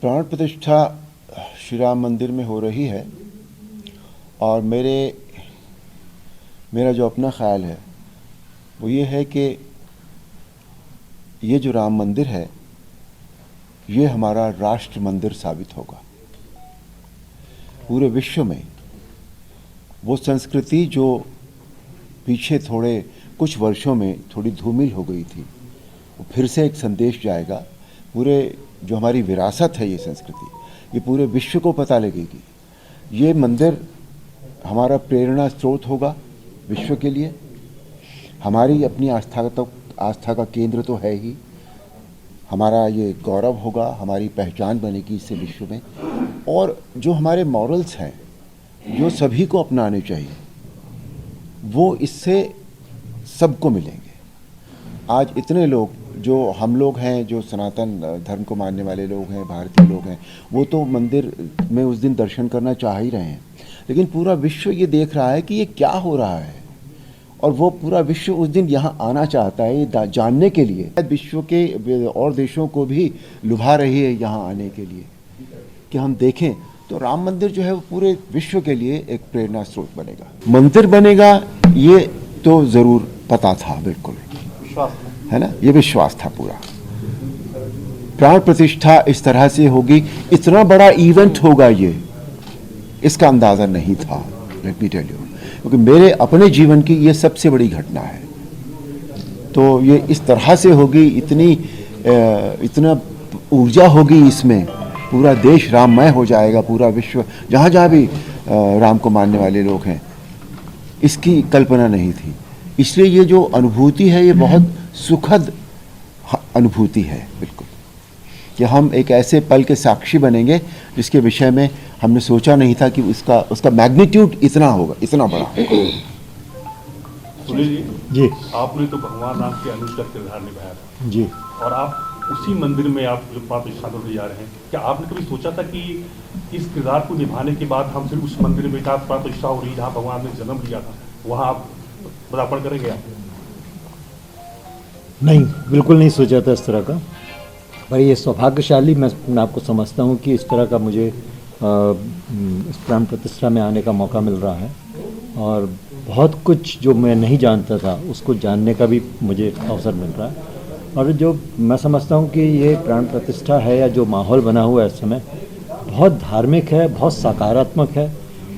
प्राण प्रतिष्ठा श्री राम मंदिर में हो रही है और मेरा जो अपना ख्याल है वो ये है कि ये जो राम मंदिर है ये हमारा राष्ट्र मंदिर साबित होगा। पूरे विश्व में वो संस्कृति जो पीछे थोड़े कुछ वर्षों में थोड़ी धूमिल हो गई थी, वो फिर से एक संदेश जाएगा। पूरे जो हमारी विरासत है ये संस्कृति, ये पूरे विश्व को पता लगेगी। ये मंदिर हमारा प्रेरणा स्रोत होगा विश्व के लिए। हमारी अपनी आस्था का केंद्र तो है ही। हमारा ये गौरव होगा, हमारी पहचान बनेगी इससे विश्व में। और जो हमारे मॉरल्स हैं जो सभी को अपनाने चाहिए, वो इससे सबको मिलेंगे। आज इतने लोग जो हम लोग हैं, जो सनातन धर्म को मानने वाले लोग हैं, भारतीय लोग हैं, वो तो मंदिर में उस दिन दर्शन करना चाह ही रहे हैं, लेकिन पूरा विश्व ये देख रहा है कि ये क्या हो रहा है और वो पूरा विश्व उस दिन यहाँ आना चाहता है ये जानने के लिए। विश्व के और देशों को भी लुभा रही है यहाँ आने के लिए कि हम देखें। तो राम मंदिर जो है वो पूरे विश्व के लिए एक प्रेरणा स्रोत बनेगा। मंदिर बनेगा ये तो ज़रूर पता था, बिल्कुल है ना, ये विश्वास था पूरा। प्राण प्रतिष्ठा इस तरह से होगी, इतना बड़ा इवेंट होगा ये, इसका अंदाजा नहीं था, लेट मी टेल यू, क्योंकि मेरे अपने जीवन की ये सबसे बड़ी घटना है। तो ये इस तरह से होगी, इतना ऊर्जा होगी इसमें, पूरा देश राममय हो जाएगा, पूरा विश्व जहाँ जहाँ भी राम को मानने वाले लोग हैं, इसकी कल्पना नहीं थी। इसलिए ये जो अनुभूति है ये बहुत सुखद अनुभूति है, बिल्कुल, कि हम एक ऐसे पल के साक्षी बनेंगे जिसके विषय में हमने सोचा नहीं था कि उसका मैग्नीट्यूड इतना होगा, इतना बड़ा। सुनील जी, आपने तो भगवान राम के अनुज का किरदार निभाया था जी, और आप उसी मंदिर में आप जो प्राण प्रतिष्ठा करने जा रहे हैं, क्या आपने कभी सोचा था कि इस किरदार को निभाने के बाद हम सिर्फ उस मंदिर में जहाँ प्राण प्रतिष्ठा हो रही, जहाँ भगवान ने जन्म लिया था, वहाँ आप पदार्पण करेंगे? आप नहीं, बिल्कुल नहीं सोचा था इस तरह का। पर ये सौभाग्यशाली मैं आपको समझता हूँ कि इस तरह का मुझे इस प्राण प्रतिष्ठा में आने का मौका मिल रहा है और बहुत कुछ जो मैं नहीं जानता था उसको जानने का भी मुझे अवसर मिल रहा है। और जो मैं समझता हूँ कि ये प्राण प्रतिष्ठा है या जो माहौल बना हुआ है इस समय, बहुत धार्मिक है, बहुत सकारात्मक है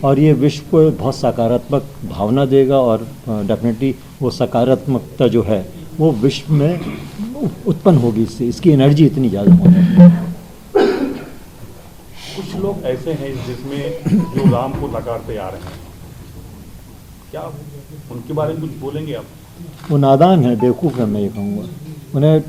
और ये विश्व को बहुत सकारात्मक भावना देगा और डेफिनेटली वो सकारात्मकता जो है वो विश्व में उत्पन्न होगी, इससे इसकी एनर्जी इतनी ज़्यादा होगी। कुछ लोग ऐसे हैं जिसमें जो राम को नकारते आ रहे हैं, क्या उनके बारे में कुछ बोलेंगे आप? वो नादान है, बेवकूफ़ है, मैं ये कहूँगा। उन्हें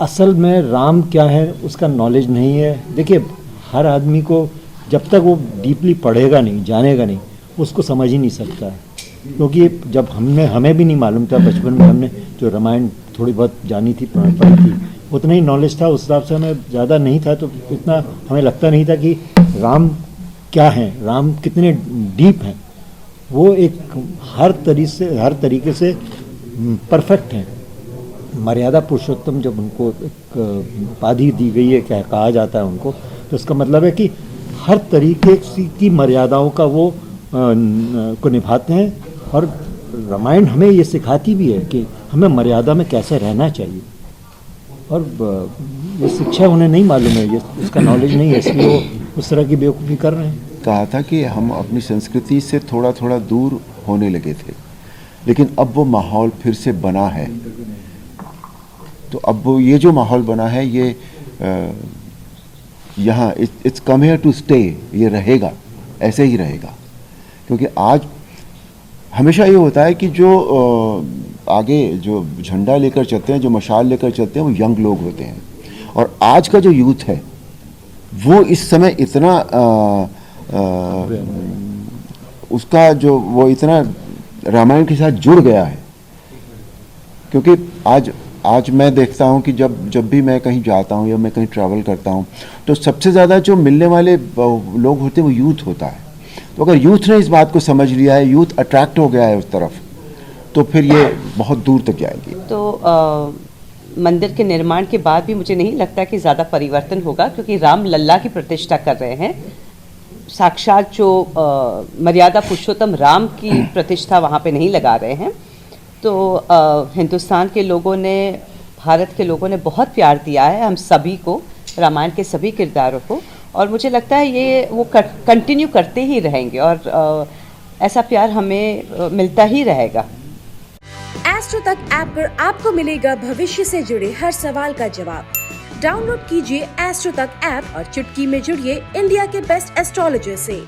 असल में राम क्या है उसका नॉलेज नहीं है। देखिए, हर आदमी को जब तक वो डीपली पढ़ेगा नहीं, जानेगा नहीं, उसको समझ ही नहीं सकता है। क्योंकि जब हमें भी नहीं मालूम था, बचपन में हमने जो रामायण थोड़ी बहुत जानी थी, पढ़ी थी, उतना ही नॉलेज था, उस हिसाब से हमें ज़्यादा नहीं था, तो इतना हमें लगता नहीं था कि राम क्या हैं, राम कितने डीप हैं। वो एक हर तरीके से परफेक्ट हैं। मर्यादा पुरुषोत्तम जब उनको एक उपाधि दी गई है, क्या कहा जाता है उनको, तो इसका मतलब है कि हर तरीके की मर्यादाओं का वो को निभाते हैं। और रामायण हमें ये सिखाती भी है कि हमें मर्यादा में कैसे रहना चाहिए। और ये शिक्षा उन्हें नहीं मालूम है, ये इसका नॉलेज नहीं है, इसलिए वो उस तरह की बेवकूफ़ी कर रहे हैं। कहा था कि हम अपनी संस्कृति से थोड़ा थोड़ा दूर होने लगे थे, लेकिन अब वो माहौल फिर से बना है। तो अब वो ये जो माहौल बना है ये यहाँ it's come here to stay, ये रहेगा, ऐसे ही रहेगा। क्योंकि आज हमेशा ये होता है कि जो आगे जो झंडा लेकर चलते हैं, जो मशाल लेकर चलते हैं, वो यंग लोग होते हैं। और आज का जो यूथ है वो इस समय इतना उसका जो वो इतना रामायण के साथ जुड़ गया है। क्योंकि आज मैं देखता हूँ कि जब भी मैं कहीं जाता हूँ या मैं कहीं ट्रैवल करता हूँ, तो सबसे ज़्यादा जो मिलने वाले लोग होते हैं वो यूथ होता है। तो अगर यूथ ने इस बात को समझ लिया है, यूथ अट्रैक्ट हो गया है उस तरफ, तो फिर ये बहुत दूर तक जाएगी। तो मंदिर के निर्माण के बाद भी मुझे नहीं लगता कि ज़्यादा परिवर्तन होगा, क्योंकि राम लल्ला की प्रतिष्ठा कर रहे हैं। साक्षात जो मर्यादा पुरुषोत्तम राम की प्रतिष्ठा वहाँ पे नहीं लगा रहे हैं। तो हिंदुस्तान के लोगों ने, भारत के लोगों ने बहुत प्यार दिया है हम सभी को, रामायण के सभी किरदारों को, और मुझे लगता है ये वो कंटिन्यू करते ही रहेंगे और ऐसा प्यार हमें मिलता ही रहेगा। एस्ट्रो तक ऐप पर आपको मिलेगा भविष्य से जुड़े हर सवाल का जवाब। डाउनलोड कीजिए एस्ट्रो तक ऐप और चुटकी में जुड़िए इंडिया के बेस्ट एस्ट्रोलॉजर से।